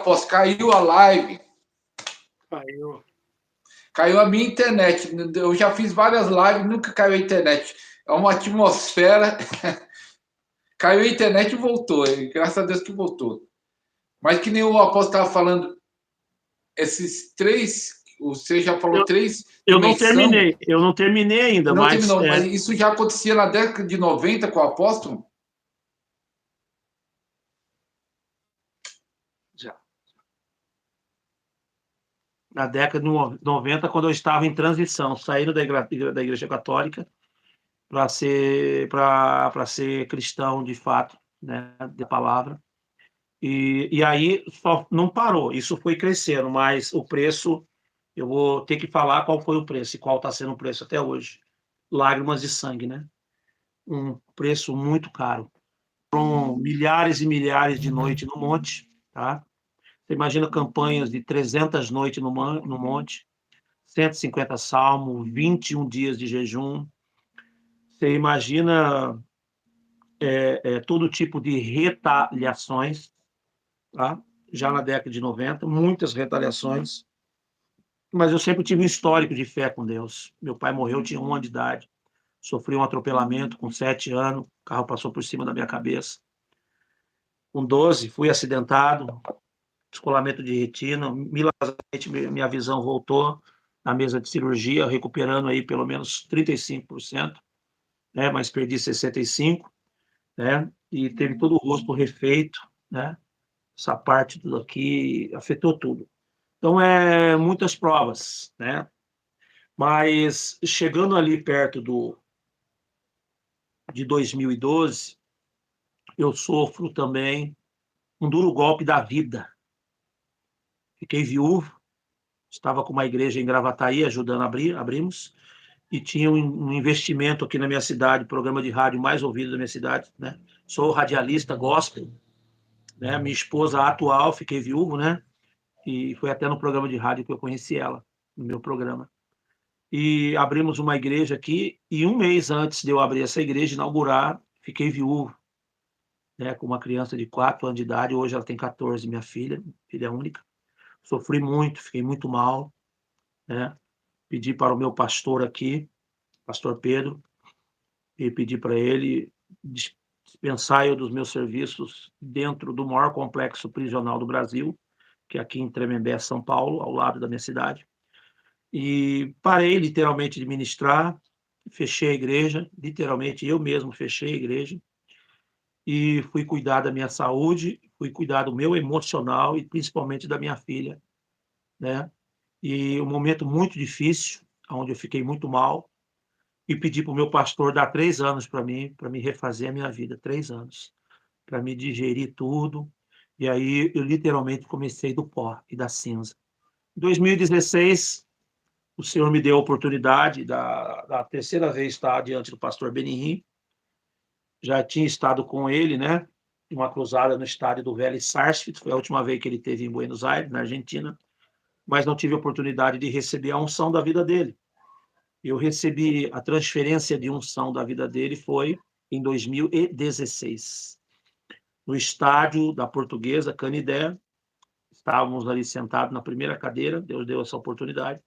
apóstolo, caiu a live. Caiu. Caiu a minha internet. Eu já fiz várias lives, nunca caiu a internet. É uma atmosfera. Caiu a internet e voltou. Graças a Deus que voltou. Mas que nem o apóstolo estava falando, esses três, você já falou três Eu dimensões. Eu não terminei ainda, não mas... terminou, mas isso já acontecia na década de 90 com o apóstolo? Já. Na década de 90, quando eu estava em transição, saindo da Igreja Católica para ser cristão de fato, né, da palavra. E aí só não parou, isso foi crescendo, mas o preço, eu vou ter que falar qual foi o preço e qual está sendo o preço até hoje. Lágrimas de sangue, né? Um preço muito caro. Foram milhares e milhares de noites no monte, tá? Você imagina campanhas de 300 noites no monte, 150 salmos, 21 dias de jejum. Você imagina todo tipo de retaliações, tá? Já na década de 90, muitas retaliações. Mas eu sempre tive um histórico de fé com Deus. Meu pai morreu, tinha 1 ano de idade. Sofri um atropelamento com 7 anos. O carro passou por cima da minha cabeça. Com 12, fui acidentado. Descolamento de retina. Milagrosamente, minha visão voltou na mesa de cirurgia, recuperando aí pelo menos 35%, né? Mas perdi 65%, né? E teve todo o rosto refeito, né? Essa parte tudo aqui afetou tudo. Então, muitas provas, né? Mas chegando ali perto de 2012, eu sofro também um duro golpe da vida. Fiquei viúvo, estava com uma igreja em Gravataí, ajudando a abrimos, e tinha um investimento aqui na minha cidade, programa de rádio mais ouvido da minha cidade, né? Sou radialista gospel, né? Minha esposa atual, fiquei viúvo, né? E foi até no programa de rádio que eu conheci ela, no meu programa. E abrimos uma igreja aqui, e 1 mês antes de eu abrir essa igreja, inaugurar, fiquei viúvo, né, com uma criança de 4 anos de idade, hoje ela tem 14, minha filha única. Sofri muito, fiquei muito mal, né? Pedi para o meu pastor aqui, pastor Pedro, e pedi para ele dispensar eu dos meus serviços dentro do maior complexo prisional do Brasil, que é aqui em Tremembé, São Paulo, ao lado da minha cidade. E parei literalmente de ministrar, fechei a igreja, literalmente eu mesmo fechei a igreja, e fui cuidar da minha saúde, fui cuidar do meu emocional e principalmente da minha filha, né? E um momento muito difícil, onde eu fiquei muito mal, e pedi para o meu pastor dar 3 anos para mim, para me refazer a minha vida, 3 anos, para me digerir tudo. E aí eu literalmente comecei do pó e da cinza. Em 2016, o Senhor me deu a oportunidade da terceira vez estar diante do pastor Benihim. Já tinha estado com ele, né, em uma cruzada no estádio do Vélez Sarsfield, foi a última vez que ele esteve em Buenos Aires, na Argentina, mas não tive a oportunidade de receber a unção da vida dele. Eu recebi a transferência de unção da vida dele foi em 2016, no estádio da Portuguesa, Canidé. Estávamos ali sentados na primeira cadeira, Deus deu essa oportunidade,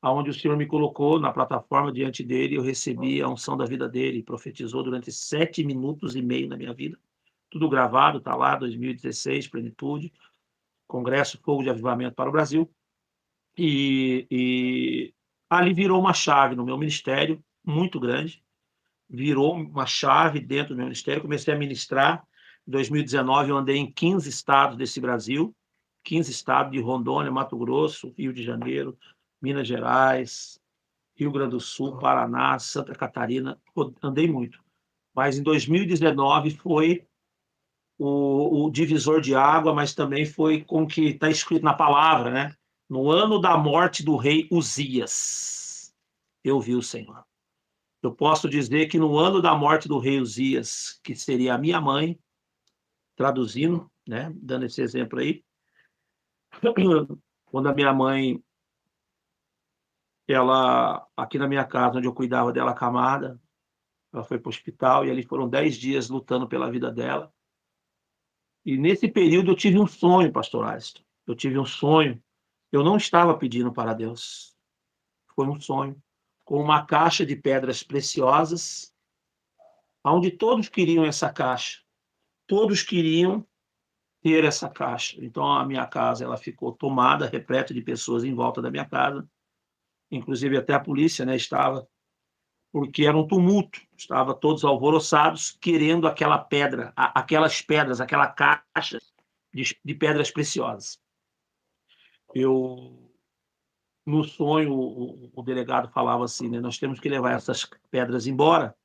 aonde o Senhor me colocou na plataforma diante dele, eu recebi a unção da vida dele, profetizou durante 7 minutos e meio na minha vida, tudo gravado, está lá, 2016, Plenitude, Congresso Fogo de Avivamento para o Brasil, e ali virou uma chave no meu ministério, muito grande, virou uma chave dentro do meu ministério, comecei a ministrar, em 2019 eu andei em 15 estados desse Brasil, 15 estados de Rondônia, Mato Grosso, Rio de Janeiro, Minas Gerais, Rio Grande do Sul, Paraná, Santa Catarina, andei muito. Mas em 2019 foi o divisor de água, mas também foi com o que está escrito na palavra, né? No ano da morte do rei Uzias, eu vi o Senhor. Eu posso dizer que no ano da morte do rei Uzias, que seria a minha mãe, traduzindo, né? Dando esse exemplo aí, quando a minha mãe, ela, aqui na minha casa, onde eu cuidava dela acamada, ela foi para o hospital e ali foram 10 dias lutando pela vida dela. E nesse período eu tive um sonho, pastor Alisson. eu tive um sonho. Eu não estava pedindo para Deus. Foi um sonho com uma caixa de pedras preciosas, onde todos queriam essa caixa. Todos queriam ter essa caixa. Então, a minha casa ela ficou tomada, repleta de pessoas em volta da minha casa. Inclusive, até a polícia, né, estava, porque era um tumulto. Estavam todos alvoroçados, querendo aquela pedra, aquelas pedras, aquela caixa de pedras preciosas. No sonho, o delegado falava assim, né, nós temos que levar essas pedras embora,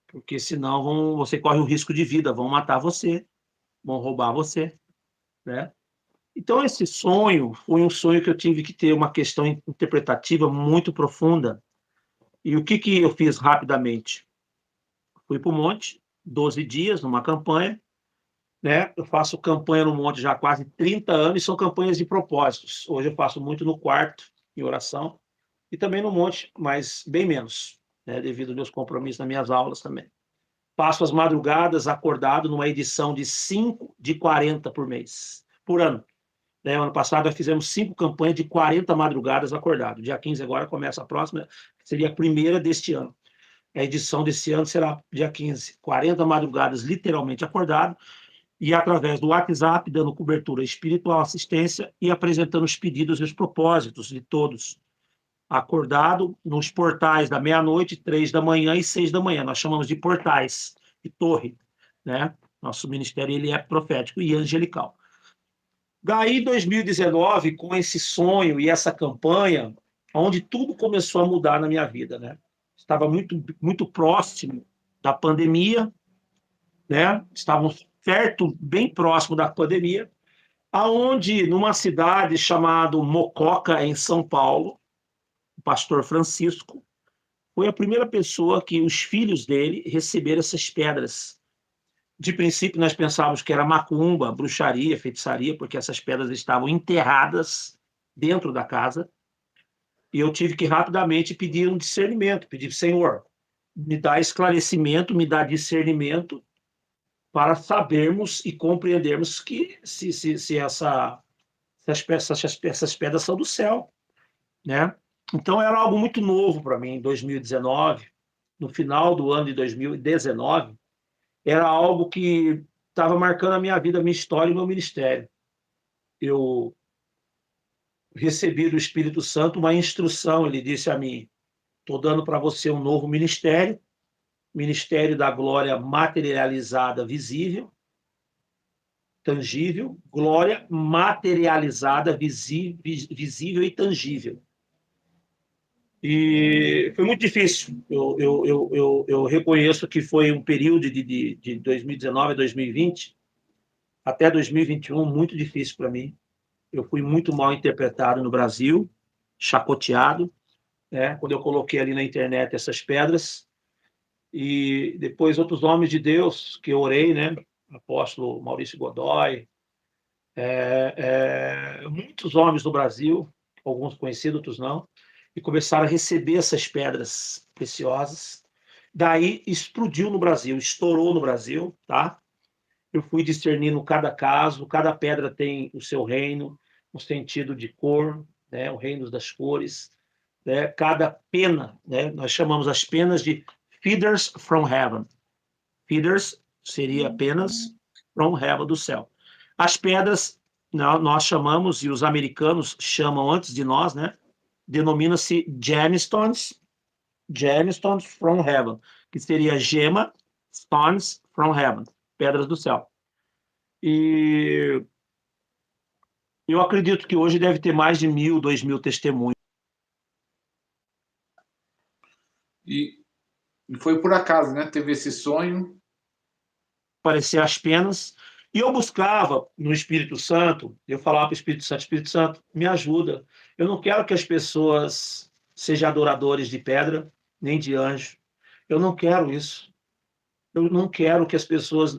porque senão você corre o risco de vida, vão matar você, vão roubar você, né? Então, esse sonho foi um sonho que eu tive que ter uma questão interpretativa muito profunda. E o que eu fiz rapidamente? Fui para o monte, 12 dias, numa campanha, né? Eu faço campanha no monte já há quase 30 anos, e são campanhas de propósitos. Hoje eu faço muito no quarto, em oração, e também no monte, mas bem menos, né? Devido aos meus compromissos nas minhas aulas também. Passo as madrugadas acordado numa edição de 5 de 40 por mês, por ano. Né? Ano passado nós fizemos 5 campanhas de 40 madrugadas acordado. Dia 15 agora começa a próxima, seria a primeira deste ano. A edição desse ano será dia 15. 40 madrugadas literalmente acordado, e através do WhatsApp, dando cobertura espiritual, assistência e apresentando os pedidos e os propósitos de todos. Acordado nos portais da meia-noite, 3 da manhã e 6 da manhã. Nós chamamos de portais, de torre, né? Nosso ministério ele é profético e angelical. Daí, em 2019, com esse sonho e essa campanha, onde tudo começou a mudar na minha vida, né? Estava muito, muito próximo da pandemia, né? Estávamos perto, bem próximo da pandemia, aonde, numa cidade chamada Mococa, em São Paulo, o pastor Francisco foi a primeira pessoa que os filhos dele receberam essas pedras. De princípio, nós pensávamos que era macumba, bruxaria, feitiçaria, porque essas pedras estavam enterradas dentro da casa. E eu tive que rapidamente pedir um discernimento, pedir, Senhor, me dá esclarecimento, me dá discernimento para sabermos e compreendermos que se essas pedras são do céu, né? Então, era algo muito novo para mim em 2019, no final do ano de 2019, era algo que estava marcando a minha vida, a minha história e o meu ministério. Eu recebi do Espírito Santo uma instrução, ele disse a mim, estou dando para você um novo ministério, ministério da glória materializada, visível, tangível, glória materializada, visível e tangível. E foi muito difícil. Eu reconheço que foi um período de 2019 a 2020, até 2021, muito difícil para mim. Eu fui muito mal interpretado no Brasil, chacoteado, né? Quando eu coloquei ali na internet essas pedras. E depois outros homens de Deus que eu orei, né? Apóstolo Maurício Godoy, muitos homens do Brasil, alguns conhecidos, outros não, e começaram a receber essas pedras preciosas. Daí explodiu no Brasil, estourou no Brasil, tá? Eu fui discernindo cada caso, cada pedra tem o seu reino, um sentido de cor, né? O reino das cores, né? Cada pena, né? Nós chamamos as penas de feeders from heaven. Feeders seria penas from heaven, do céu. As pedras nós chamamos, e os americanos chamam antes de nós, né? Denomina-se gemstones from heaven, que seria gema, stones from heaven, pedras do céu. E eu acredito que hoje deve ter mais de 1.000, 2.000 testemunhos. E foi por acaso, né? Teve esse sonho. Aparecer as penas. E eu buscava no Espírito Santo, eu falava para o Espírito Santo, me ajuda. Eu não quero que as pessoas sejam adoradores de pedra, nem de anjo. Eu não quero isso. Eu não quero que as pessoas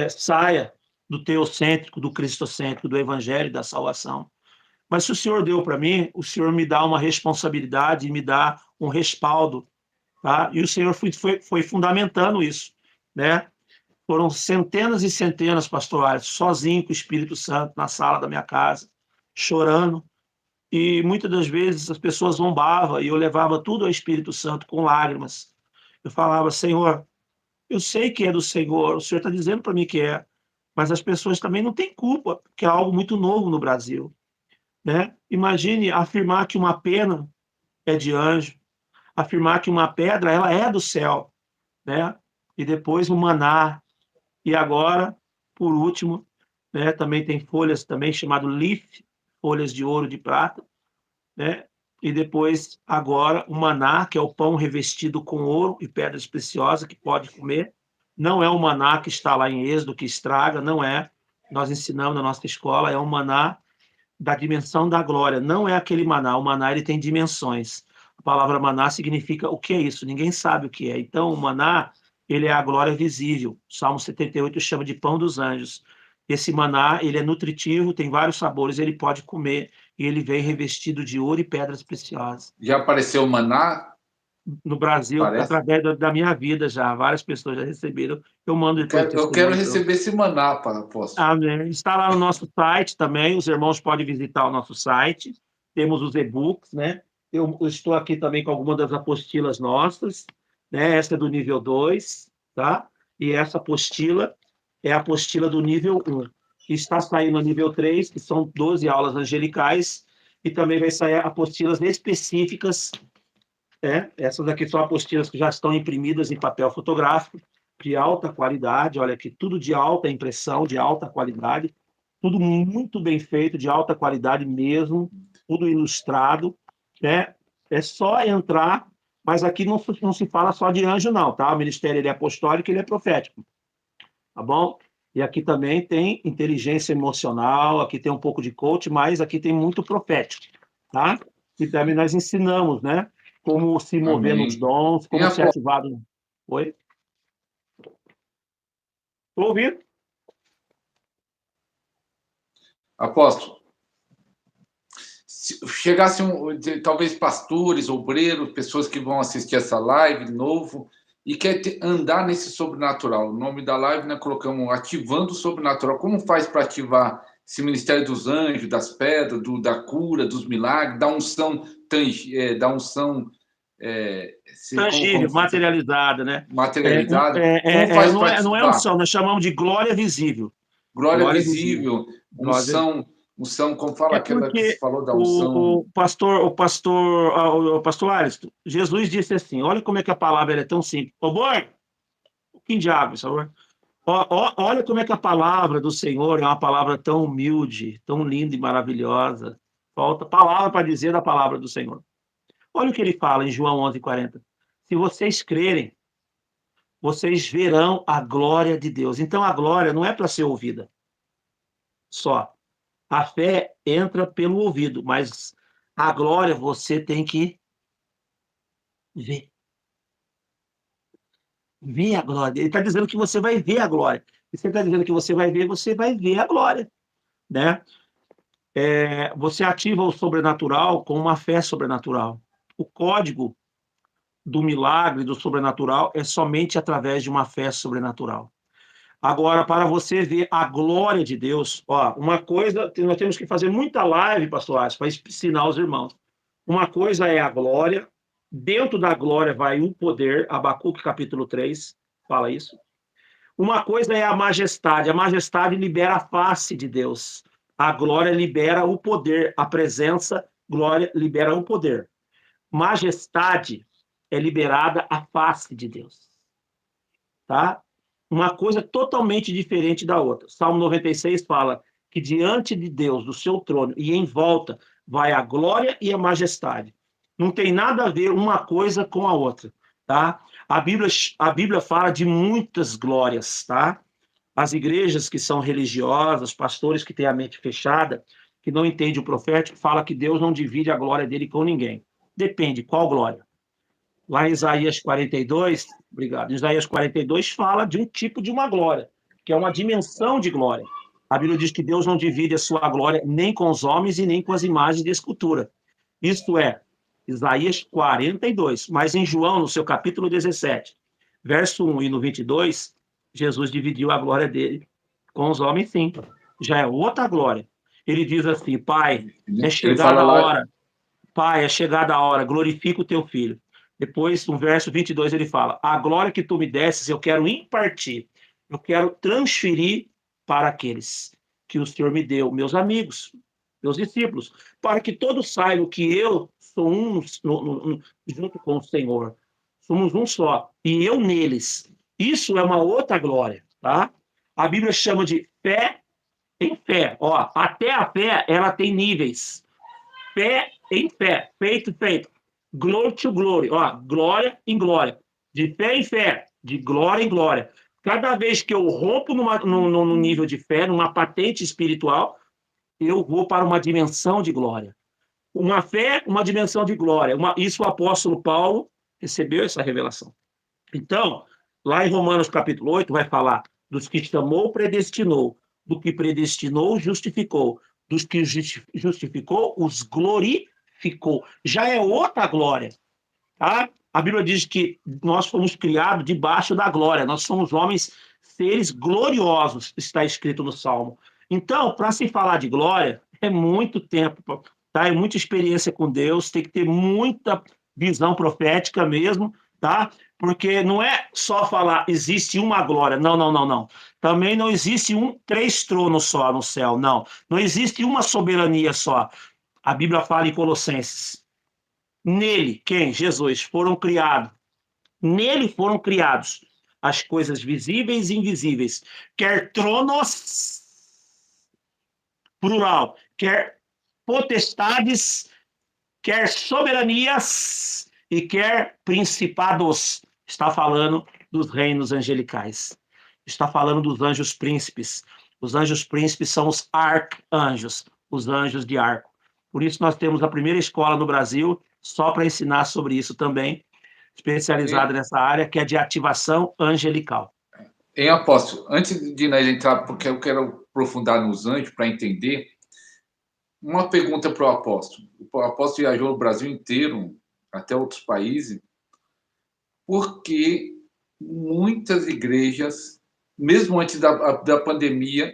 saiam do teocêntrico, do cristocêntrico, do evangelho, da salvação. Mas se o Senhor deu para mim, o Senhor me dá uma responsabilidade e me dá um respaldo. Tá? E o Senhor foi fundamentando isso, né? Foram centenas e centenas, pastor Alisson, sozinho com o Espírito Santo na sala da minha casa, chorando, e muitas das vezes as pessoas zombavam, e eu levava tudo ao Espírito Santo com lágrimas. Eu falava: Senhor, eu sei que é do Senhor, o Senhor está dizendo para mim que é, mas as pessoas também não têm culpa, porque é algo muito novo no Brasil, né? Imagine afirmar que uma pena é de anjo, afirmar que uma pedra ela é do céu, né? E depois o maná, e agora, por último, né, também tem folhas também chamado leaf, folhas de ouro, de prata, né? E depois agora o maná, que é o pão revestido com ouro e pedras preciosas que pode comer. Não é o maná que está lá em Êxodo que estraga, não é. Nós ensinamos na nossa escola, é um maná da dimensão da glória, não é aquele maná. O maná ele tem dimensões. A palavra maná significa o que é isso? Ninguém sabe o que é. Então, o maná, ele é a glória visível. O Salmo 78 chama de pão dos anjos. Esse maná, ele é nutritivo, tem vários sabores, ele pode comer, e ele vem revestido de ouro e pedras preciosas. Já apareceu o maná? No Brasil, Parece. através da minha vida já, várias pessoas já receberam. Eu mando depois Eu quero testemunho. receber esse maná, apóstolo. Amém. Está lá no nosso site também, os irmãos podem visitar o nosso site, temos os e-books, né? Eu estou aqui também com algumas das apostilas nossas, né? Essa é do nível 2, tá? E essa apostila é a apostila do nível 1. Está saindo no nível 3, que são 12 aulas angelicais, e também vai sair apostilas específicas, né? Essas aqui são apostilas que já estão imprimidas em papel fotográfico, de alta qualidade, olha aqui, tudo de alta impressão, de alta qualidade, tudo muito bem feito, de alta qualidade mesmo, tudo ilustrado, né? É só entrar, mas aqui não se fala só de anjo não, tá? O ministério ele é apostólico, ele é profético, tá bom? E aqui também tem inteligência emocional, aqui tem um pouco de coach, mas aqui tem muito profético, tá? E também nós ensinamos, né? Como se mover Amém. nos dons, como ser ativado. Oi? Estou ouvindo? Apóstolo, se chegasse talvez pastores, obreiros, pessoas que vão assistir essa live de novo e quer andar nesse sobrenatural. O nome da live nós colocamos Ativando o Sobrenatural. Como faz para ativar esse ministério dos anjos, das pedras, da cura, dos milagres, da unção, Tangível, materializada, né? materializada? Como faz para Não é ativar? unção, nós chamamos de glória visível. Glória visível, Glória. unção, como fala É aquela que você porque falou da unção? o pastor Alisson, Jesus disse assim, olha como é que a palavra é tão simples. Ô, boi, um pouquinho de água, por favor. Olha como é que a palavra do Senhor é uma palavra tão humilde, tão linda e maravilhosa. Falta palavra para dizer da palavra do Senhor. Olha o que ele fala em João 11:40. Se vocês crerem, vocês verão a glória de Deus. Então, a glória não é para ser ouvida só. A fé entra pelo ouvido, mas a glória você tem que ver. Ver a glória. Ele está dizendo que você vai ver a glória. E se ele está dizendo que você vai ver a glória, né? Você ativa o sobrenatural com uma fé sobrenatural. O código do milagre, do sobrenatural, é somente através de uma fé sobrenatural. Agora, para você ver a glória de Deus, ó, uma coisa, nós temos que fazer muita live, pastor Ars, para ensinar os irmãos. Uma coisa é a glória, dentro da glória vai o poder, Abacuque capítulo 3 fala isso. Uma coisa é a majestade libera a face de Deus. A glória libera o poder, a presença, glória libera o poder. Majestade é liberada a face de Deus. Tá? Uma coisa totalmente diferente da outra. Salmo 96 fala que diante de Deus, do seu trono, e em volta, vai a glória e a majestade. Não tem nada a ver uma coisa com a outra, tá? A Bíblia fala de muitas glórias, tá? As igrejas que são religiosas, pastores que têm a mente fechada, que não entendem o profético, fala que Deus não divide a glória dele com ninguém. Depende, qual glória? Lá em Isaías 42, obrigado, Isaías 42 fala de um tipo de uma glória, que é uma dimensão de glória. A Bíblia diz que Deus não divide a sua glória nem com os homens e nem com as imagens de escultura. Isto é, Isaías 42. Mas em João, no seu capítulo 17, verso 1 e no 22, Jesus dividiu a glória dele com os homens, sim. Já é outra glória. Ele diz assim: Pai, é Ele fala chegada a lá, hora. Pai, é chegada a hora, glorifica o teu filho. Depois, no verso 22, ele fala: a glória que tu me desses, eu quero impartir, eu quero transferir para aqueles que o Senhor me deu, meus amigos, meus discípulos, para que todos saibam que eu sou um junto com o Senhor. Somos um só, e eu neles. Isso é uma outra glória, tá? A Bíblia chama de fé em fé. Ó, até a fé, ela tem níveis. Fé em fé, feito, feito. Glory to glory, ó, glória em glória. De fé em fé, de glória em glória. Cada vez que eu rompo num nível de fé, numa patente espiritual, eu vou para uma dimensão de glória. Uma fé, uma dimensão de glória. Isso o apóstolo Paulo recebeu essa revelação. Então, lá em Romanos capítulo 8, vai falar dos que chamou, predestinou, do que predestinou, justificou, dos que justificou, os glorificou. Já é outra glória, tá? A Bíblia diz que nós fomos criados debaixo da glória, nós somos homens, seres gloriosos, está escrito no Salmo. Então, para se falar de glória, é muito tempo, tá? É muita experiência com Deus, tem que ter muita visão profética mesmo, tá? Porque não é só falar existe uma glória, não, não, não, não. Também não existe três tronos só no céu, não. Não existe uma soberania só. A Bíblia fala em Colossenses. Nele, quem? Jesus, foram criados. Nele foram criados as coisas visíveis e invisíveis, quer tronos, plural, quer potestades, quer soberanias e quer principados. Está falando dos reinos angelicais. Está falando dos anjos príncipes. Os anjos príncipes são os arcanjos, os anjos de arco. Por isso nós temos a primeira escola no Brasil só para ensinar sobre isso também, especializada nessa área, que é de ativação angelical. em apóstolo, antes de nós entrar, porque eu quero aprofundar nos anjos para entender, uma pergunta para o apóstolo. O apóstolo viajou no Brasil inteiro, até outros países, porque muitas igrejas, mesmo antes da pandemia,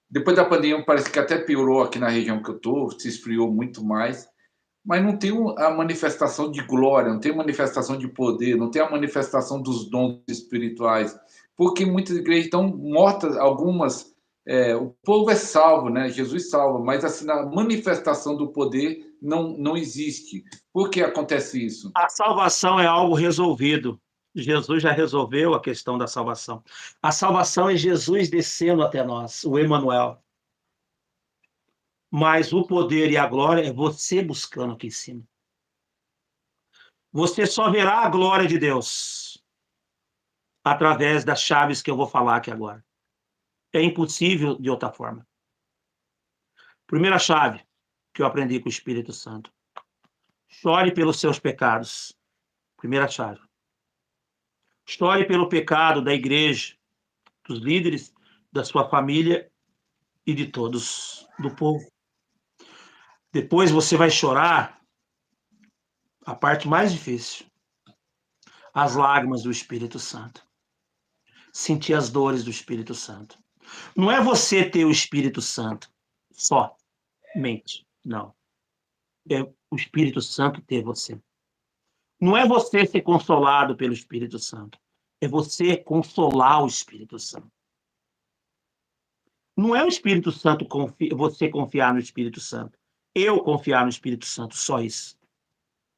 depois da pandemia parece que até piorou aqui na região que eu estou, se esfriou muito mais, mas não tem a manifestação de glória, não tem manifestação de poder, não tem a manifestação dos dons espirituais, porque muitas igrejas estão mortas, algumas, o povo é salvo, né? Jesus salva, mas assim, a manifestação do poder não existe. Por que acontece isso? A salvação é algo resolvido. Jesus já resolveu a questão da salvação. A salvação é Jesus descendo até nós, o Emanuel. Mas o poder e a glória é você buscando aqui em cima. Você só verá a glória de Deus através das chaves que eu vou falar aqui agora. É impossível de outra forma. Primeira chave que eu aprendi com o Espírito Santo. Chore pelos seus pecados. Primeira chave. Chore pelo pecado da igreja, dos líderes, da sua família e de todos, do povo. Depois você vai chorar a parte mais difícil, as lágrimas do Espírito Santo. Sentir as dores do Espírito Santo. Não é você ter o Espírito Santo só, mente, não. É o Espírito Santo ter você. Não é você ser consolado pelo Espírito Santo, é você consolar o Espírito Santo. Não é o Espírito Santo, você confiar no Espírito Santo. Eu confiar no Espírito Santo, só isso.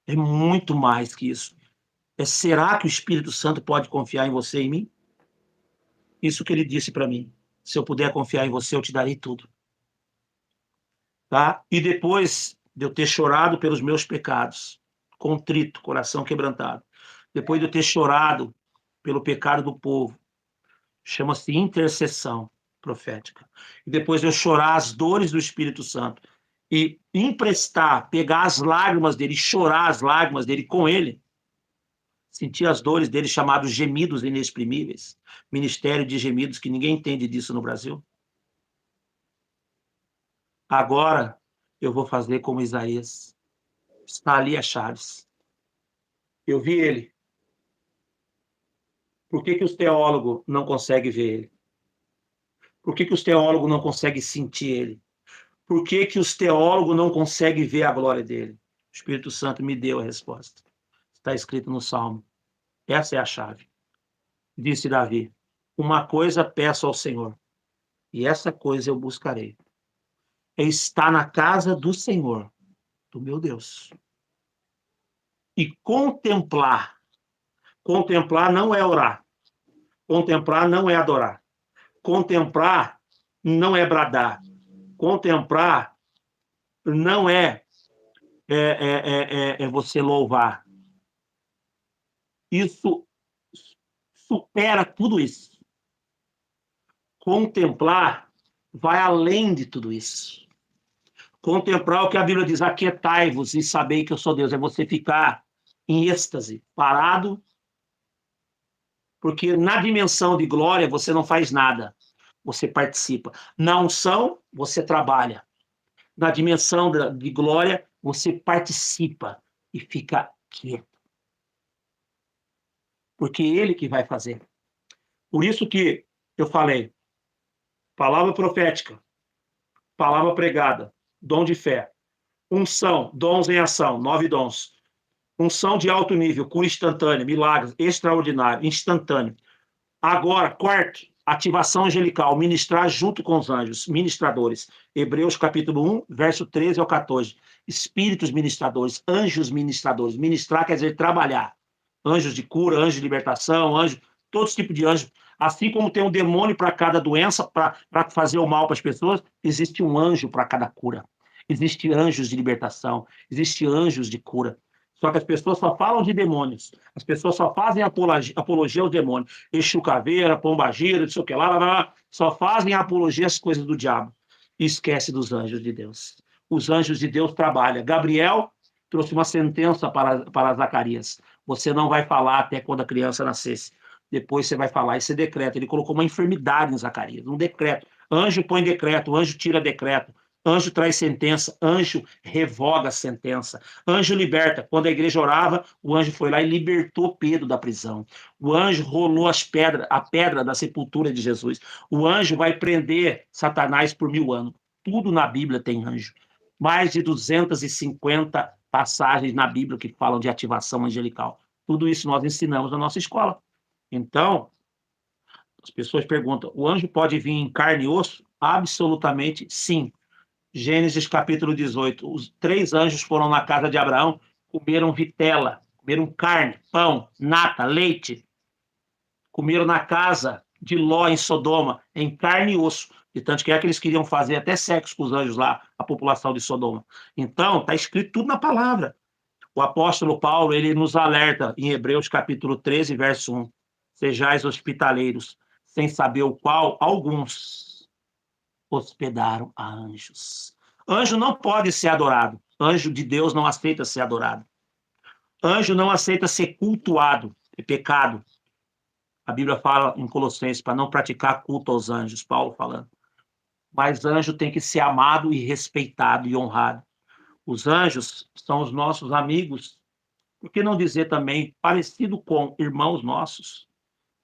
É muito mais que isso. Será que o Espírito Santo pode confiar em você e em mim? Isso que ele disse para mim. Se eu puder confiar em você, eu te darei tudo. Tá? E depois de eu ter chorado pelos meus pecados, contrito, coração quebrantado, depois de eu ter chorado pelo pecado do povo, chama-se intercessão profética. E depois de eu chorar as dores do Espírito Santo e emprestar, pegar as lágrimas dele, chorar as lágrimas dele com ele, sentir as dores dele, chamados gemidos inexprimíveis, ministério de gemidos, que ninguém entende disso no Brasil. Agora eu vou fazer como Isaías. Está ali as chaves. Eu vi ele. Por que os teólogos não conseguem ver ele? Por que os teólogos não conseguem sentir ele? Por que que os teólogos não conseguem ver a glória dele? O Espírito Santo me deu a resposta. Está escrito no Salmo. Essa é a chave. Disse Davi: uma coisa peço ao Senhor, e essa coisa eu buscarei. É estar na casa do Senhor, do meu Deus. E contemplar. Contemplar não é orar. Contemplar não é adorar. Contemplar não é bradar. Contemplar não é você louvar. Isso supera tudo isso. Contemplar vai além de tudo isso. Contemplar o que a Bíblia diz: aquietai-vos e sabei que eu sou Deus. É você ficar em êxtase, parado, porque na dimensão de glória você não faz nada, você participa. Na unção, você trabalha. Na dimensão de glória, você participa e fica quieto. Porque é ele que vai fazer. Por isso que eu falei, palavra profética, palavra pregada, dom de fé, unção, dons em ação, 9 dons. Unção de alto nível, cura instantânea, milagres, extraordinário, instantâneo. Agora, quarto, ativação angelical, ministrar junto com os anjos, ministradores. Hebreus capítulo 1, verso 13 ao 14. Espíritos ministradores, anjos ministradores. Ministrar quer dizer trabalhar. Anjos de cura, anjos de libertação, anjos, todos os tipos de anjos. Assim como tem um demônio para cada doença, para fazer o mal para as pessoas, existe um anjo para cada cura. Existem anjos de libertação, existem anjos de cura. Só que as pessoas só falam de demônios. As pessoas só fazem apologia aos demônios. Exu caveira, pombagira, não sei o que lá. Só fazem apologia às coisas do diabo. E esquece dos anjos de Deus. Os anjos de Deus trabalham. Gabriel trouxe uma sentença para Zacarias. Você não vai falar até quando a criança nascesse. Depois você vai falar esse decreto. Ele colocou uma enfermidade em Zacarias, um decreto. Anjo põe decreto, anjo tira decreto. Anjo traz sentença, anjo revoga a sentença, anjo liberta. Quando a igreja orava, o anjo foi lá e libertou Pedro da prisão. O anjo rolou a pedra da sepultura de Jesus. O anjo vai prender Satanás por 1000 anos. Tudo na Bíblia tem anjo. Mais de 250 passagens na Bíblia que falam de ativação angelical. Tudo isso nós ensinamos na nossa escola. Então, as pessoas perguntam, o anjo pode vir em carne e osso? Absolutamente sim. Gênesis capítulo 18, os 3 anjos foram na casa de Abraão, comeram vitela, comeram carne, pão, nata, leite. Comeram na casa de Ló, em Sodoma, em carne e osso. De tanto que eles queriam fazer até sexo com os anjos lá, a população de Sodoma. Então, está escrito tudo na palavra. O apóstolo Paulo, ele nos alerta em Hebreus capítulo 13, verso 1. Sejais hospitaleiros, sem saber o qual alguns hospedaram a anjos. Anjo não pode ser adorado. Anjo de Deus não aceita ser adorado. Anjo não aceita ser cultuado. É pecado. A Bíblia fala em Colossenses para não praticar culto aos anjos, Paulo falando. Mas anjo tem que ser amado e respeitado e honrado. Os anjos são os nossos amigos. Por que não dizer também parecido com irmãos nossos?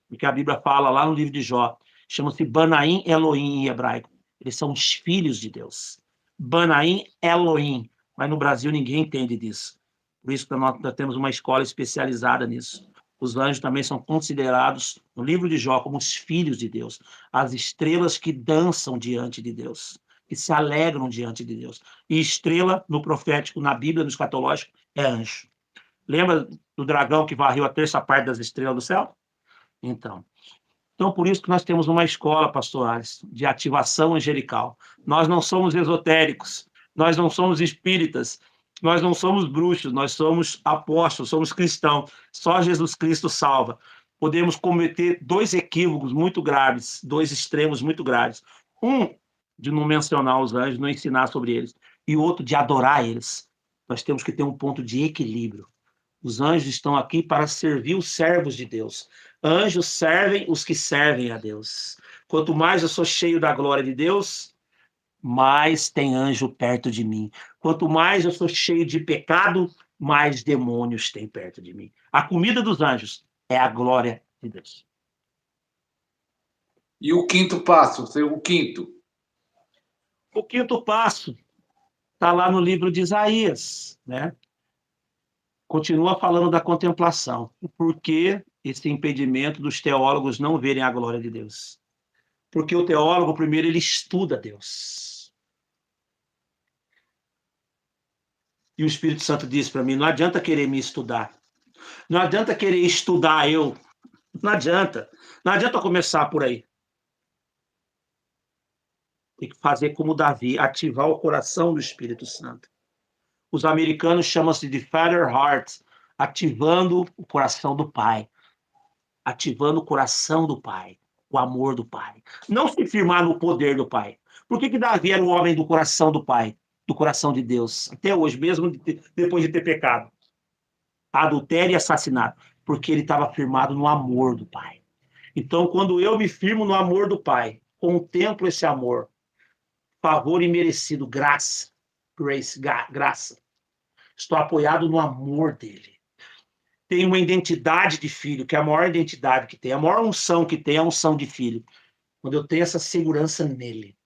Porque a Bíblia fala lá no livro de Jó, chama-se Banaim Elohim em hebraico. Eles são os filhos de Deus. Banaim Elohim. Mas no Brasil ninguém entende disso. Por isso que nós temos uma escola especializada nisso. Os anjos também são considerados, no livro de Jó, como os filhos de Deus. As estrelas que dançam diante de Deus, que se alegram diante de Deus. E estrela, no profético, na Bíblia, no escatológico, é anjo. Lembra do dragão que varreu a terça parte das estrelas do céu? Então, por isso que nós temos uma escola, pastor Alisson, de ativação angelical. Nós não somos esotéricos, nós não somos espíritas, nós não somos bruxos, nós somos apóstolos, somos cristãos. Só Jesus Cristo salva. Podemos cometer 2 equívocos muito graves, 2 extremos muito graves. Um, de não mencionar os anjos, não ensinar sobre eles. E outro, de adorar eles. Nós temos que ter um ponto de equilíbrio. Os anjos estão aqui para servir os servos de Deus. Anjos servem os que servem a Deus. Quanto mais eu sou cheio da glória de Deus, mais tem anjo perto de mim. Quanto mais eu sou cheio de pecado, mais demônios tem perto de mim. A comida dos anjos é a glória de Deus. E o quinto passo, o quinto? O quinto passo está lá no livro de Isaías, né? Continua falando da contemplação. Por que esse impedimento dos teólogos não verem a glória de Deus? Porque o teólogo, primeiro, ele estuda Deus. E o Espírito Santo disse para mim, não adianta querer me estudar. Não adianta querer estudar eu. Não adianta. Não adianta começar por aí. Tem que fazer como Davi, ativar o coração do Espírito Santo. Os americanos chamam-se de Father Heart, ativando o coração do Pai. Ativando o coração do Pai, o amor do Pai. Não se firmar no poder do Pai. Por que Davi era o homem do coração do Pai? Do coração de Deus, até hoje, mesmo depois de ter pecado, adultério e assassinato, porque ele estava firmado no amor do Pai. Então, quando eu me firmo no amor do Pai, contemplo esse amor, favor imerecido, graça, grace, graça, estou apoiado no amor dele. Tenho uma identidade de filho, que é a maior identidade que tem, a maior unção que tem é a unção de filho. Quando eu tenho essa segurança nele.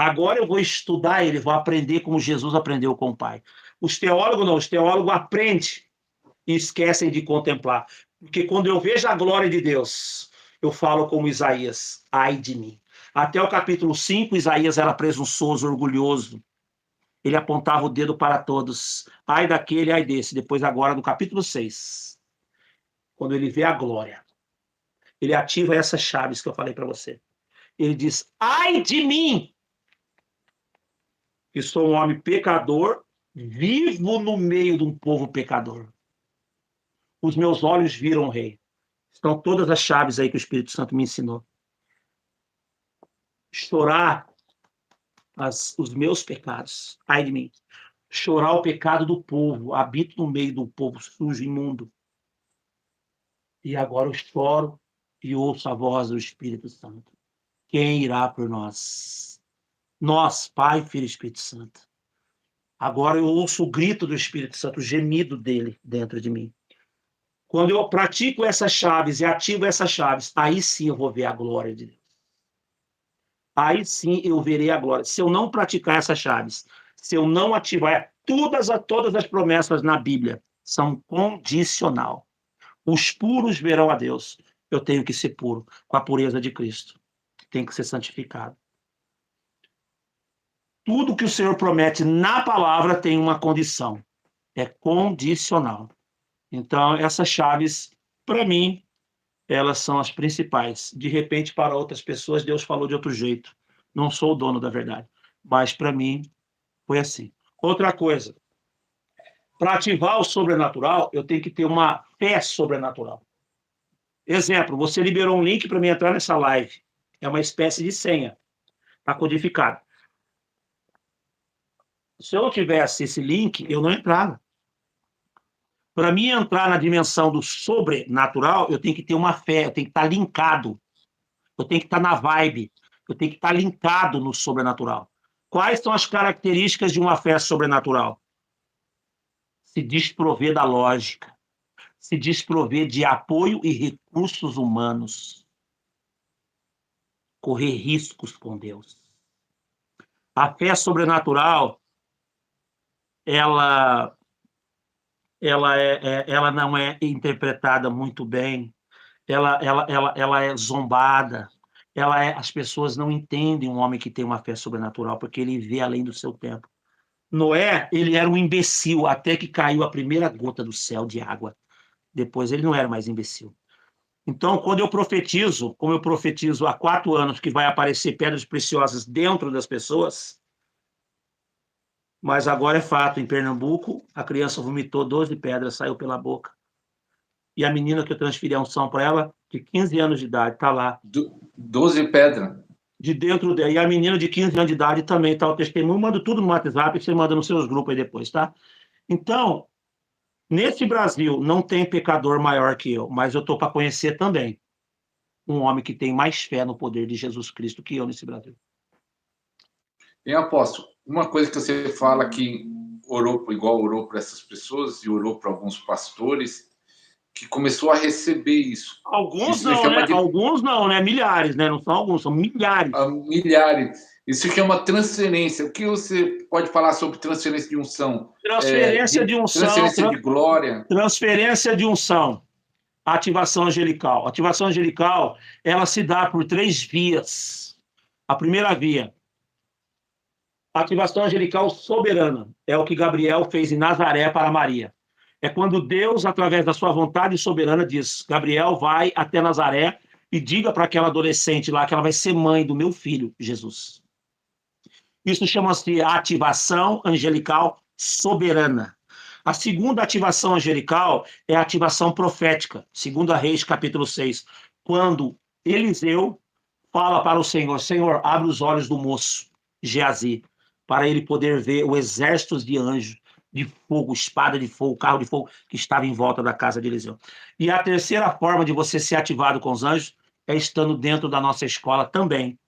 Agora eu vou estudar ele, vou aprender como Jesus aprendeu com o Pai. Os teólogos não, os teólogos aprendem e esquecem de contemplar. Porque quando eu vejo a glória de Deus, eu falo como Isaías, ai de mim. Até o capítulo 5, Isaías era presunçoso, orgulhoso. Ele apontava o dedo para todos. Ai daquele, ai desse. Depois agora, no capítulo 6, quando ele vê a glória, ele ativa essas chaves que eu falei para você. Ele diz, ai de mim, que sou um homem pecador, vivo no meio de um povo pecador. Os meus olhos viram o rei. Estão todas as chaves aí que o Espírito Santo me ensinou. Chorar os meus pecados. Ai de mim. Chorar o pecado do povo. Habito no meio do povo sujo, imundo. E agora eu choro e ouço a voz do Espírito Santo. Quem irá por nós? Nós, Pai, Filho e Espírito Santo. Agora eu ouço o grito do Espírito Santo, o gemido dele dentro de mim. Quando eu pratico essas chaves e ativo essas chaves, aí sim eu vou ver a glória de Deus. Aí sim eu verei a glória. Se eu não praticar essas chaves, se eu não ativar, todas as promessas na Bíblia são condicional. Os puros verão a Deus. Eu tenho que ser puro, com a pureza de Cristo. Tem que ser santificado. Tudo que o Senhor promete na palavra tem uma condição. É condicional. Então, essas chaves, para mim, elas são as principais. De repente, para outras pessoas, Deus falou de outro jeito. Não sou o dono da verdade. Mas, para mim, foi assim. Outra coisa. Para ativar o sobrenatural, eu tenho que ter uma fé sobrenatural. Exemplo, você liberou um link para mim entrar nessa live. É uma espécie de senha. Está codificado. Se eu não tivesse esse link, eu não entrava. Para mim entrar na dimensão do sobrenatural, eu tenho que ter uma fé, eu tenho que estar linkado. Eu tenho que estar na vibe, eu tenho que estar linkado no sobrenatural. Quais são as características de uma fé sobrenatural? Se desprover da lógica, se desprover de apoio e recursos humanos. Correr riscos com Deus. A fé sobrenatural, ela não é interpretada muito bem, ela é zombada, as pessoas não entendem um homem que tem uma fé sobrenatural, porque ele vê além do seu tempo. Noé, ele era um imbecil, até que caiu a primeira gota do céu de água. Depois ele não era mais imbecil. Então, quando eu profetizo, como eu profetizo há 4 anos, que vai aparecer pedras preciosas dentro das pessoas, mas agora é fato, em Pernambuco, a criança vomitou 12 pedras, saiu pela boca. E a menina que eu transferi a unção para ela, de 15 anos de idade, está lá. 12 pedras? De dentro dela. E a menina de 15 anos de idade também está o testemunho. Manda tudo no WhatsApp, você manda nos seus grupos aí depois, tá? Então, nesse Brasil, não tem pecador maior que eu, mas eu estou para conhecer também um homem que tem mais fé no poder de Jesus Cristo que eu nesse Brasil. Bem, apóstolo, uma coisa que você fala que orou para essas pessoas e orou para alguns pastores, que começou a receber isso. Alguns isso não, né? Alguns não, né? Milhares, né? Não são alguns, são milhares. Milhares. Isso chama transferência. O que você pode falar sobre transferência de unção? Transferência de unção, Transferência de glória? transferência de unção, ativação angelical. Ativação angelical, ela se dá por 3 vias. A primeira via, ativação angelical soberana, é o que Gabriel fez em Nazaré para Maria. É quando Deus, através da sua vontade soberana, diz: Gabriel, vai até Nazaré e diga para aquela adolescente lá que ela vai ser mãe do meu filho, Jesus. Isso chama-se ativação angelical soberana. A segunda ativação angelical é a ativação profética, 2 Reis, capítulo 6, quando Eliseu fala para o Senhor: Senhor, abre os olhos do moço, Geazi, para ele poder ver o exército de anjos, de fogo, espada de fogo, carro de fogo, que estava em volta da casa de Eliseu. E a terceira forma de você ser ativado com os anjos é estando dentro da nossa escola também,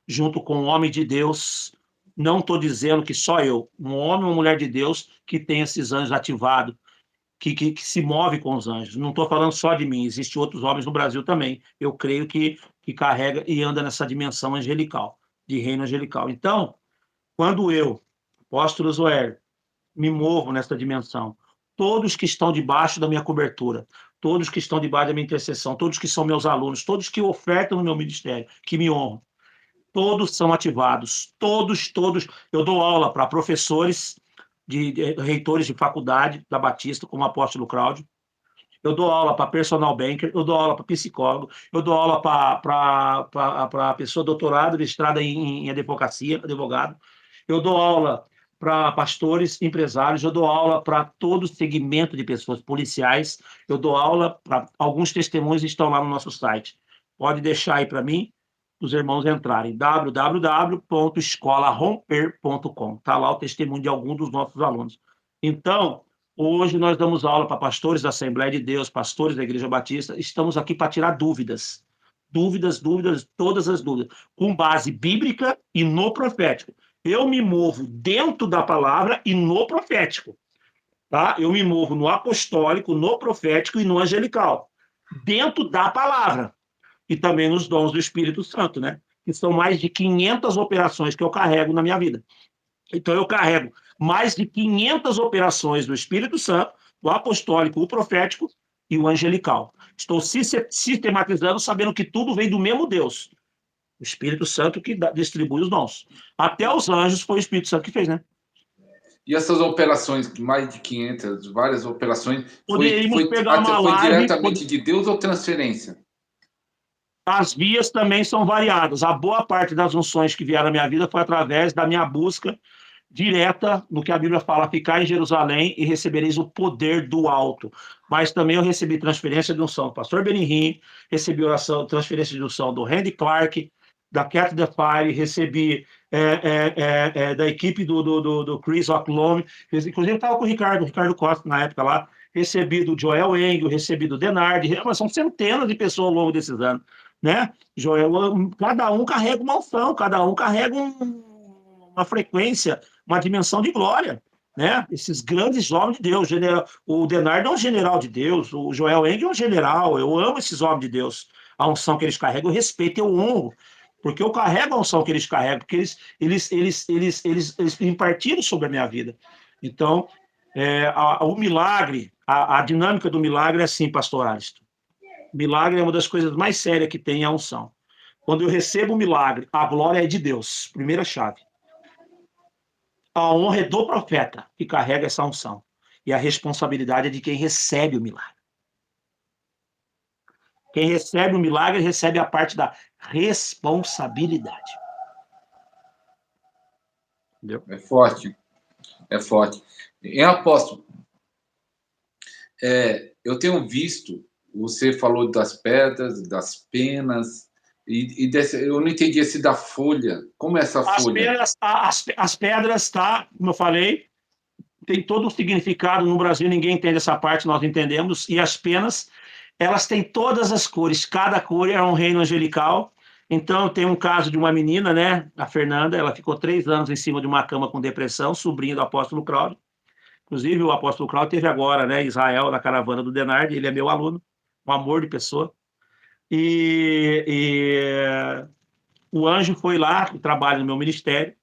junto com um homem de Deus. Não estou dizendo que só eu, um homem ou mulher de Deus que tem esses anjos ativados, que se move com os anjos. Não estou falando só de mim, existem outros homens no Brasil também. Eu creio que carrega e anda nessa dimensão angelical, de reino angelical. Então, quando eu, apóstolo Zoé, me movo nessa dimensão, todos que estão debaixo da minha cobertura, todos que estão debaixo da minha intercessão, todos que são meus alunos, todos que ofertam no meu ministério, que me honram, todos são ativados, todos. Eu dou aula para professores, de reitores de faculdade da Batista, como o apóstolo Cláudio. Eu dou aula para personal banker, eu dou aula para psicólogo, eu dou aula para pessoa doutorada, listrada em advocacia, advogado. Eu dou aula para pastores, empresários, eu dou aula para todo segmento de pessoas, policiais. Eu dou aula para alguns testemunhos que estão lá no nosso site. Pode deixar aí para mim, os irmãos entrarem, www.escolaromper.com. Está lá o testemunho de algum dos nossos alunos. Então, hoje nós damos aula para pastores da Assembleia de Deus, pastores da Igreja Batista. Estamos aqui para tirar dúvidas. Dúvidas, todas as dúvidas, com base bíblica e no profético. Eu me movo dentro da palavra e no profético. Tá? Eu me movo no apostólico, no profético e no angelical. Dentro da palavra. E também nos dons do Espírito Santo, né? Que são mais de 500 operações que eu carrego na minha vida. Então, eu carrego mais de 500 operações do Espírito Santo, o apostólico, o profético e o angelical. Estou sistematizando, sabendo que tudo vem do mesmo Deus. O Espírito Santo que distribui os dons. Até os anjos foi o Espírito Santo que fez, né? E essas operações, mais de 500, várias operações, foi diretamente de Deus ou transferência? As vias também são variadas. A boa parte das unções que vieram à minha vida foi através da minha busca direta no que a Bíblia fala: ficar em Jerusalém e recebereis o poder do alto. Mas também eu recebi transferência de unção do pastor Benihim, recebi transferência de unção do Randy Clark, da Cat the Fire, recebi da equipe do Chris Ocklome, inclusive eu estava com o Ricardo Costa na época lá, recebi do Joel Engel, recebi do Denard, mas são centenas de pessoas ao longo desses anos, né? Joel, cada um carrega uma unção, cada um carrega uma frequência, uma dimensão de glória, né? Esses grandes homens de Deus, o Denard é um general de Deus, o Joel Engel é um general. Eu amo esses homens de Deus, a unção que eles carregam, eu respeito, eu honro, porque eu carrego a unção que eles carregam, porque eles impartiram sobre a minha vida. Então, o milagre, a dinâmica do milagre é assim, pastor Alisto. Milagre é uma das coisas mais sérias que tem a unção. Quando eu recebo o milagre, a glória é de Deus, primeira chave. A honra é do profeta que carrega essa unção. E a responsabilidade é de quem recebe o milagre. Quem recebe o milagre recebe a parte da responsabilidade. Entendeu? É forte. É forte. Apóstolo, eu tenho visto, você falou das pedras, das penas, eu não entendi esse da folha. Como é essa folha? As pedras, tá, como eu falei, tem todo um significado. No Brasil ninguém entende essa parte, nós entendemos. E as penas, elas têm todas as cores, cada cor é um reino angelical. Então, tem um caso de uma menina, né, a Fernanda, ela ficou 3 anos em cima de uma cama com depressão, sobrinha do apóstolo Cláudio. Inclusive, o apóstolo Cláudio teve agora, né, Israel, na caravana do Denard, ele é meu aluno, um amor de pessoa. E o anjo foi lá, que trabalha no meu ministério,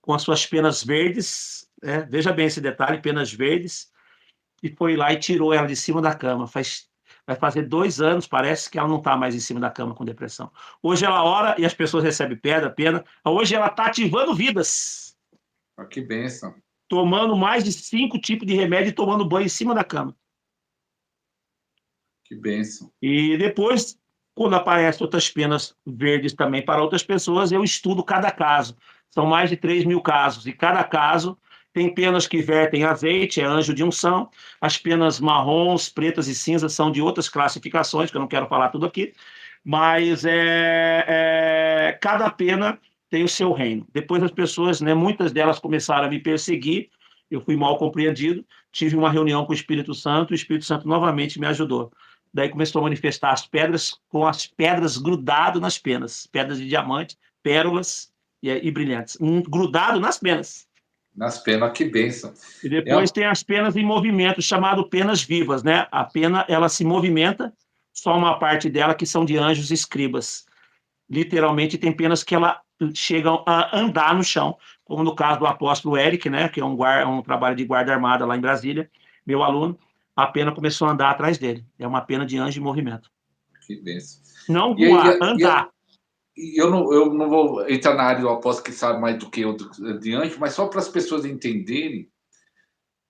com as suas penas verdes, né? Veja bem esse detalhe, penas verdes, e foi lá e tirou ela de cima da cama. Vai fazer 2 anos, parece, que ela não está mais em cima da cama com depressão. Hoje ela ora e as pessoas recebem pena. Hoje ela está ativando vidas. Que bênção. Tomando mais de 5 tipos de remédio e tomando banho em cima da cama. Que bênção. E depois, quando aparecem outras penas verdes também para outras pessoas, eu estudo cada caso. São mais de 3.000 casos, e cada caso tem penas que vertem azeite, é anjo de unção. As penas marrons, pretas e cinzas são de outras classificações, que eu não quero falar tudo aqui, mas cada pena tem o seu reino. Depois as pessoas, né, muitas delas começaram a me perseguir, eu fui mal compreendido, tive uma reunião com o Espírito Santo novamente me ajudou. Daí começou a manifestar as pedras, com as pedras grudado nas penas, pedras de diamante, pérolas e brilhantes, grudado nas penas. Nas penas, que bênção. E depois tem as penas em movimento, chamado penas vivas, né? A pena, ela se movimenta, só uma parte dela que são de anjos escribas. Literalmente tem penas que ela chegam a andar no chão, como no caso do apóstolo Eric, né? Que é um trabalho de guarda armada lá em Brasília, meu aluno. A pena começou a andar atrás dele. É uma pena de anjo em movimento. Que bênção. Não voar, andar. Eu não vou entrar na área do apóstolo, que sabe mais do que eu de anjo, mas só para as pessoas entenderem,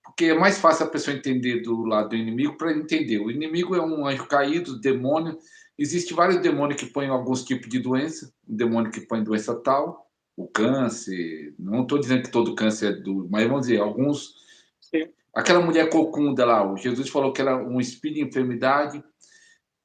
porque é mais fácil a pessoa entender do lado do inimigo para entender. O inimigo é um anjo caído, demônio. Existem vários demônios que põem alguns tipos de doença. Um demônio que põe doença tal, o câncer. Não estou dizendo que todo câncer é do... Mas vamos dizer, alguns... Sim. Aquela mulher corcunda lá, o Jesus falou que era um espírito de enfermidade.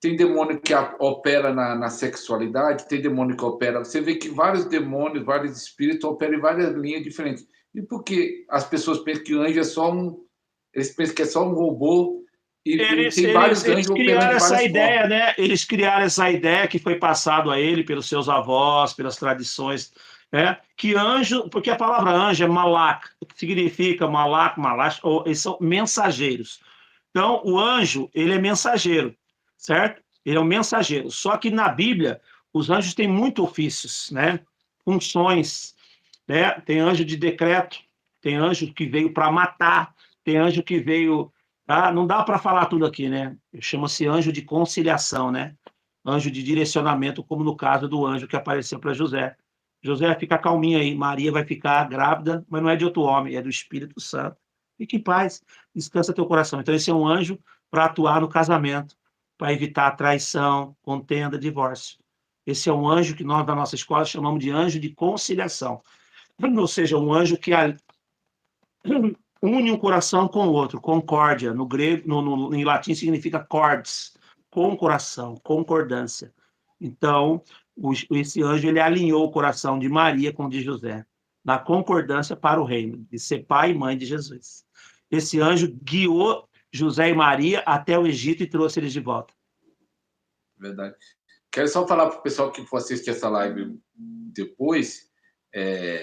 Tem demônio que opera na sexualidade, tem demônio que opera... Você vê que vários demônios, vários espíritos operam em várias linhas diferentes. E por que as pessoas pensam que o anjo é só um... Eles pensam que é só um robô e tem vários anjos operando essa várias ideia, formas. né? Eles criaram essa ideia que foi passado a ele pelos seus avós, pelas tradições, né? Que anjo, porque a palavra anjo é malak, que significa malak, malash, eles são mensageiros. Então, o anjo, ele é mensageiro, certo? Ele é um mensageiro. Só que na Bíblia, os anjos têm muitos ofícios, né? Funções, né? Tem anjo de decreto, tem anjo que veio para matar, tem anjo que veio... não dá para falar tudo aqui, né? Chama-se anjo de conciliação, né? Anjo de direcionamento, como no caso do anjo que apareceu para José. José, fica calminho aí, Maria vai ficar grávida, mas não é de outro homem, é do Espírito Santo. Fique em paz, descansa teu coração. Então, esse é um anjo para atuar no casamento, para evitar traição, contenda, divórcio. Esse é um anjo que nós, da nossa escola, chamamos de anjo de conciliação. Ou seja, um anjo que une um coração com o outro, concórdia. No grego, em latim significa cordes, com coração, concordância. Então, esse anjo ele alinhou o coração de Maria com o de José, na concordância para o reino, de ser pai e mãe de Jesus. Esse anjo guiou José e Maria até o Egito e trouxe eles de volta. Verdade. Quero só falar para o pessoal que for assistir essa live depois,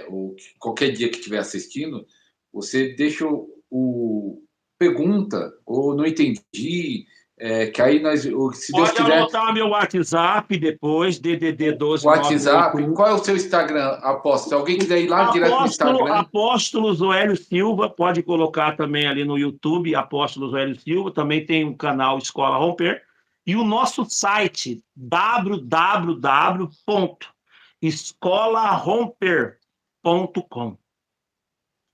ou qualquer dia que estiver assistindo, você deixa pergunta, ou não entendi, que aí nós, se Deus Pode quiser... anotar meu WhatsApp depois, DDD 12. WhatsApp, qual é o seu Instagram, apóstolo? Se alguém quiser ir lá direto no Instagram... Apóstolo Zoélio Silva, pode colocar também ali no YouTube, Apóstolo Zoélio Silva, também tem o canal Escola Romper, e o nosso site, www.escolaromper.com.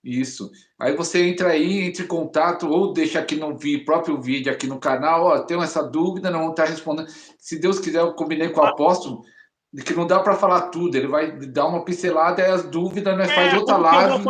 Isso. Aí você entra aí, entre em contato, ou deixa aqui no próprio vídeo, aqui no canal, tenho essa dúvida, não vou estar respondendo. Se Deus quiser, eu combinei com o apóstolo, que não dá para falar tudo, ele vai dar uma pincelada e as dúvidas, nós faz outra live.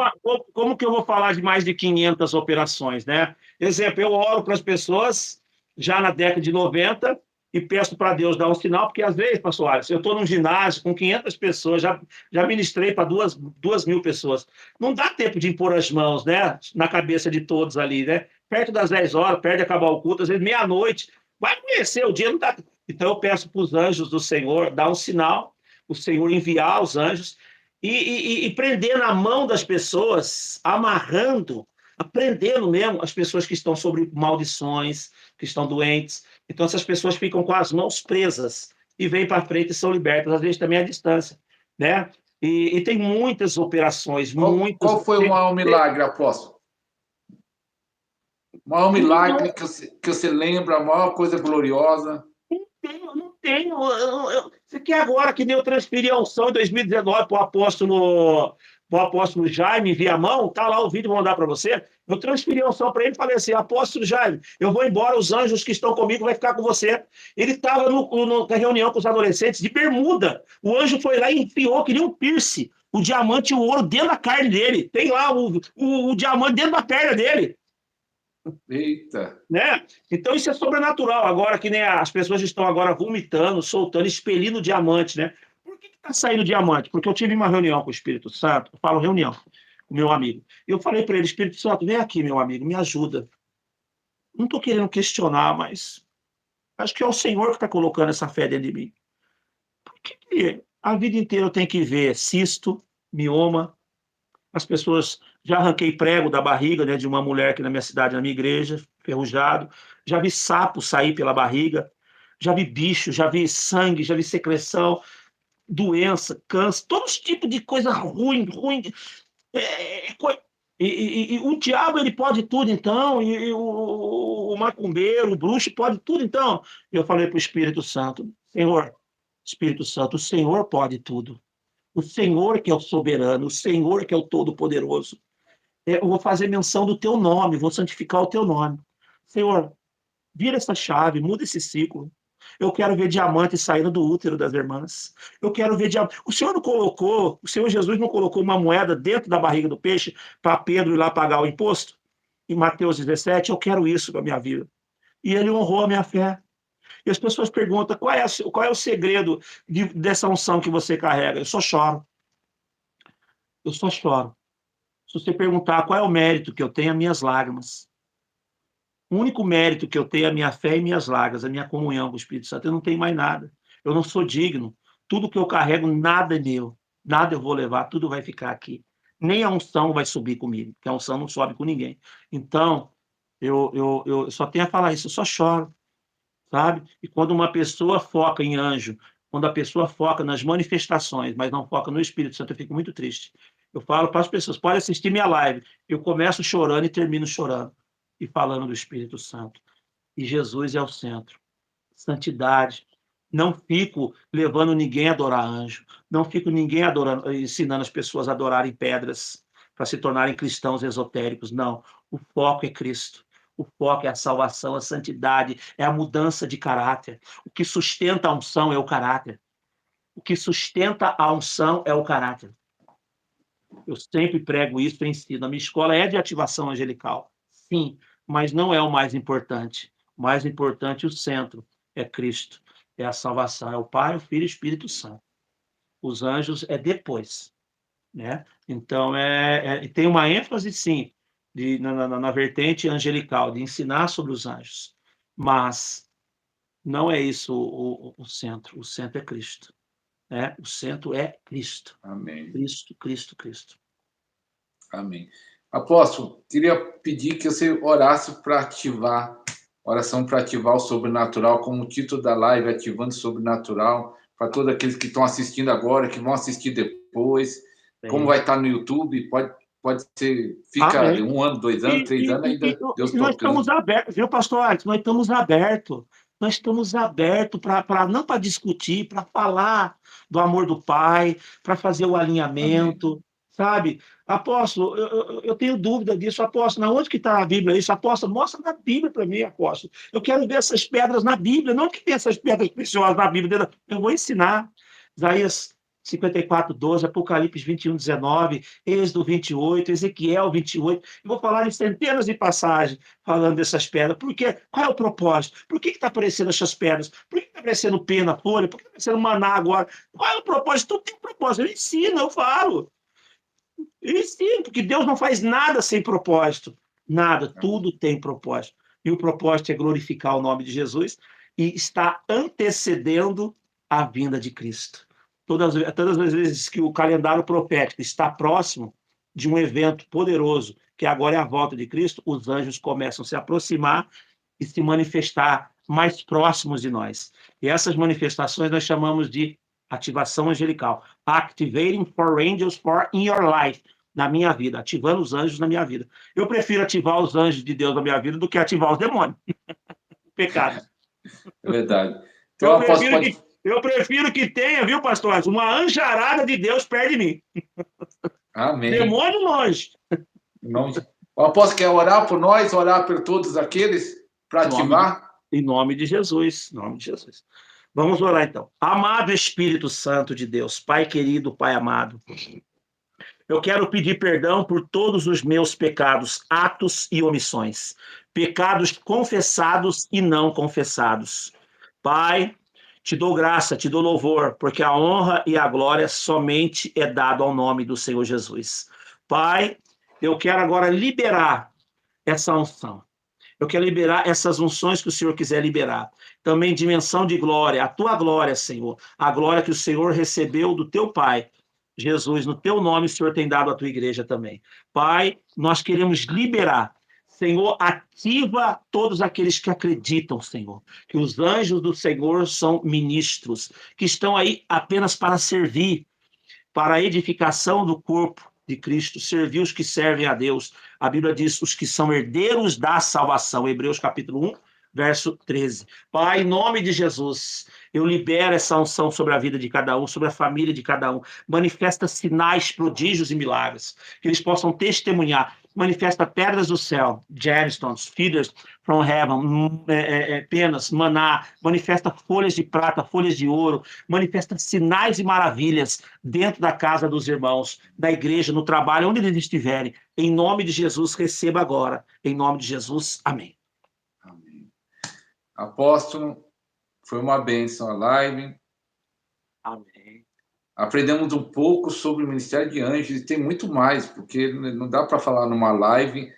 Como que eu vou falar de mais de 500 operações, né? Exemplo, eu oro para as pessoas já na década de 90 e peço para Deus dar um sinal, porque às vezes, pastor Alisson, eu estou num ginásio com 500 pessoas, já ministrei para 2.000 pessoas. Não dá tempo de impor as mãos, né, na cabeça de todos ali, né? Perto das 10 horas, perto de acabar o culto, às vezes meia-noite, vai conhecer, o dia não dá. Então eu peço para os anjos do Senhor dar um sinal, o Senhor enviar os anjos e prender na mão das pessoas, amarrando, aprendendo mesmo as pessoas que estão sobre maldições, que estão doentes. Então essas pessoas ficam com as mãos presas e vêm para frente e são libertas, às vezes também à distância. né? E tem muitas operações, muitas... Qual foi o maior milagre, apóstolo? O maior milagre que você lembra, a maior coisa gloriosa? Não tenho. Você quer agora que nem eu transferi a unção em 2019 para o apóstolo Jaime via mão? Tá lá o vídeo, vou mandar para você. Eu transferi a unção para ele e falei assim: apóstolo Jaime, eu vou embora, os anjos que estão comigo vai ficar com você. Ele estava na reunião com os adolescentes de bermuda. O anjo foi lá e enfiou, queria um piercing, o diamante e o ouro dentro da carne dele. Tem lá o diamante dentro da perna dele. Eita! Né? Então isso é sobrenatural. Agora que nem as pessoas estão agora vomitando, soltando, expelindo diamante, né? Por que está saindo diamante? Porque eu tive uma reunião com o Espírito Santo, eu falo reunião com o meu amigo. Eu falei para ele: Espírito Santo, vem aqui, meu amigo, me ajuda. Não estou querendo questionar, mas acho que é o Senhor que está colocando essa fé dentro de mim. Por que a vida inteira eu tenho que ver cisto, mioma? As pessoas... Já arranquei prego da barriga, né, de uma mulher aqui na minha cidade, na minha igreja, enferrujado. Já vi sapo sair pela barriga. Já vi bicho, já vi sangue, já vi secreção, doença, câncer, todos os tipos de coisa ruim. É, é, e o diabo, ele pode tudo, então, e o macumbeiro, o bruxo, pode tudo, então. Eu falei para o Espírito Santo: Senhor, Espírito Santo, o Senhor pode tudo. O Senhor que é o soberano, o Senhor que é o todo-poderoso. Eu vou fazer menção do teu nome, vou santificar o teu nome. Senhor, vira essa chave, muda esse ciclo. Eu quero ver diamante saindo do útero das irmãs. Eu quero ver diamante. O Senhor Jesus não colocou uma moeda dentro da barriga do peixe para Pedro ir lá pagar o imposto? Em Mateus 17, eu quero isso para a minha vida. E ele honrou a minha fé. E as pessoas perguntam: qual é o segredo dessa unção que você carrega? Eu só choro. Eu só choro. Se você perguntar qual é o mérito que eu tenho, as minhas lágrimas. O único mérito que eu tenho é a minha fé e minhas lágrimas, a minha comunhão com o Espírito Santo. Eu não tenho mais nada. Eu não sou digno. Tudo que eu carrego, nada é meu. Nada eu vou levar, tudo vai ficar aqui. Nem a unção vai subir comigo, porque a unção não sobe com ninguém. Então, eu só tenho a falar isso, eu só choro, sabe? E quando uma pessoa foca em anjo, quando a pessoa foca nas manifestações, mas não foca no Espírito Santo, eu fico muito triste. Eu falo para as pessoas: pode assistir minha live. Eu começo chorando e termino chorando e falando do Espírito Santo. E Jesus é o centro. Santidade. Não fico levando ninguém a adorar anjo. Não fico ninguém ensinando as pessoas a adorarem pedras para se tornarem cristãos esotéricos. Não. O foco é Cristo. O foco é a salvação, a santidade, é a mudança de caráter. O que sustenta a unção é o caráter. O que sustenta a unção é o caráter. Eu sempre prego isso e ensino. A minha escola é de ativação angelical, sim, mas não é o mais importante. O mais importante, o centro, é Cristo, é a salvação, é o Pai, o Filho e o Espírito Santo. Os anjos é depois, né? Então, tem uma ênfase, sim, na vertente angelical, de ensinar sobre os anjos, mas não é isso o centro. O centro é Cristo, né? O centro é Cristo. Amém. Cristo, Cristo, Cristo. Amém. Apóstolo, queria pedir que você orasse para ativar, oração para ativar o sobrenatural, como o título da live, Ativando o Sobrenatural, para todos aqueles que estão assistindo agora, que vão assistir depois, como vai estar no YouTube, pode ser, fica Amém. 1 ano, 2 anos, 3 anos, ainda Deus Nós tocando. estamos abertos, viu, pastor Alex? Nós estamos abertos. Nós estamos abertos não para discutir, para falar do amor do Pai, para fazer o Amém. alinhamento, sabe? Apóstolo, eu tenho dúvida disso. Apóstolo, na onde que está a Bíblia isso? Apóstolo, mostra na Bíblia para mim, apóstolo. Eu quero ver essas pedras na Bíblia, não que tem essas pedras preciosas na Bíblia. Eu vou ensinar. Isaías 54:12, Apocalipse 21:19, Êxodo 28, Ezequiel 28. Eu vou falar em centenas de passagens falando dessas pedras. Por quê? Qual é o propósito? Por que está aparecendo essas pedras? Por que está aparecendo pena, folha? Por que está aparecendo maná agora? Qual é o propósito? Tudo tem propósito. Eu ensino, eu falo. Eu ensino, porque Deus não faz nada sem propósito. Nada, tudo tem propósito. E o propósito é glorificar o nome de Jesus e está antecedendo a vinda de Cristo. Todas as vezes que o calendário profético está próximo de um evento poderoso, que agora é a volta de Cristo, os anjos começam a se aproximar e se manifestar mais próximos de nós. E essas manifestações nós chamamos de Ativação angelical. Activating for angels for in your life. Na minha vida. Ativando os anjos na minha vida. Eu prefiro ativar os anjos de Deus na minha vida do que ativar os demônios. Pecado. É verdade. Então, eu prefiro que tenha, viu, pastor? Uma anjarada de Deus perto de mim. Amém. Demônio longe. O apóstolo quer orar por nós, orar por todos aqueles para ativar? Em nome de Jesus. Em nome de Jesus. Vamos orar, então. Amado Espírito Santo de Deus, Pai querido, Pai amado, eu quero pedir perdão por todos os meus pecados, atos e omissões, pecados confessados e não confessados. Pai, te dou graça, te dou louvor, porque a honra e a glória somente é dado ao nome do Senhor Jesus. Pai, eu quero agora liberar essa unção. Eu quero liberar essas unções que o Senhor quiser liberar. Também dimensão de glória, a tua glória, Senhor. A glória que o Senhor recebeu do teu Pai. Jesus, no teu nome o Senhor tem dado à tua igreja também. Pai, nós queremos liberar. Senhor, ativa todos aqueles que acreditam, Senhor, que os anjos do Senhor são ministros, que estão aí apenas para servir, para a edificação do corpo de Cristo, servir os que servem a Deus. A Bíblia diz os que são herdeiros da salvação, Hebreus capítulo 1, verso 13. Pai, em nome de Jesus, eu libero essa unção sobre a vida de cada um, sobre a família de cada um. Manifesta sinais, prodígios e milagres, que eles possam testemunhar. Manifesta pedras do céu, gemstones, feeders from heaven, penas, maná. Manifesta folhas de prata, folhas de ouro. Manifesta sinais e maravilhas dentro da casa dos irmãos, da igreja, no trabalho, onde eles estiverem. Em nome de Jesus, receba agora. Em nome de Jesus, amém. Amém. Apóstolo, foi uma bênção a live. Amém. Aprendemos um pouco sobre o Ministério de Anjos e tem muito mais, porque não dá para falar numa live.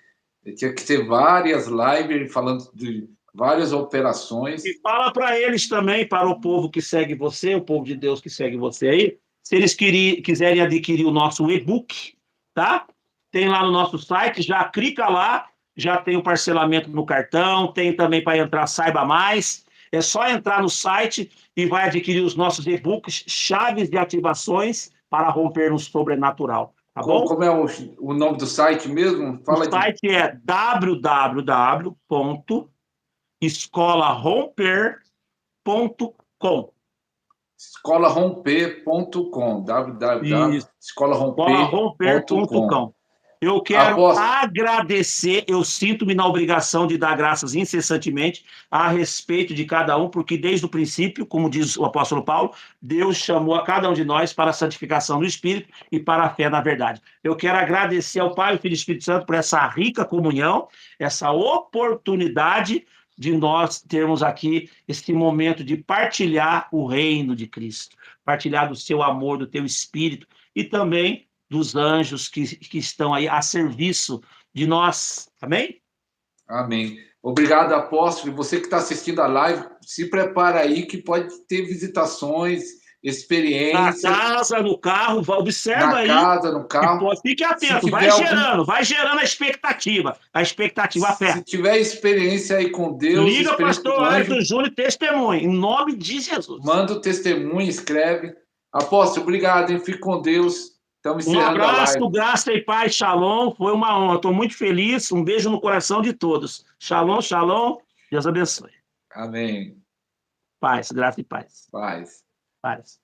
Tinha que ter várias lives falando de várias operações. E fala para eles também, para o povo que segue você, o povo de Deus que segue você aí, se eles quiserem adquirir o nosso e-book, tá? Tem lá no nosso site, já clica lá, já tem o parcelamento no cartão, tem também para entrar Saiba Mais. É só entrar no site e vai adquirir os nossos e-books, chaves de ativações para romper no sobrenatural. Tá bom? Como é o nome do site mesmo? O site é www.escolaromper.com. Escolaromper.com. www.escolaromper.com. Eu quero agradecer, eu sinto-me na obrigação de dar graças incessantemente a respeito de cada um, porque desde o princípio, como diz o apóstolo Paulo, Deus chamou a cada um de nós para a santificação do Espírito e para a fé na verdade. Eu quero agradecer ao Pai, ao Filho e ao Espírito Santo por essa rica comunhão, essa oportunidade de nós termos aqui esse momento de partilhar o reino de Cristo, partilhar do seu amor, do teu Espírito e também dos anjos que estão aí a serviço de nós. Amém? Amém. Obrigado, apóstolo. E você que está assistindo a live, se prepara aí que pode ter visitações, experiências. Na casa, no carro, observa aí. Na casa, no carro. Fique atento, vai gerando a expectativa, a fé. Se tiver experiência aí com Deus... Liga, pastor Ayrton Júnior, testemunho, em nome de Jesus. Manda o testemunho, escreve. Apóstolo, obrigado, hein? Fique com Deus. Um abraço, graça e paz, shalom, foi uma honra, estou muito feliz, um beijo no coração de todos. Shalom, shalom, Deus abençoe. Amém. Paz, graça e paz. Paz. Paz.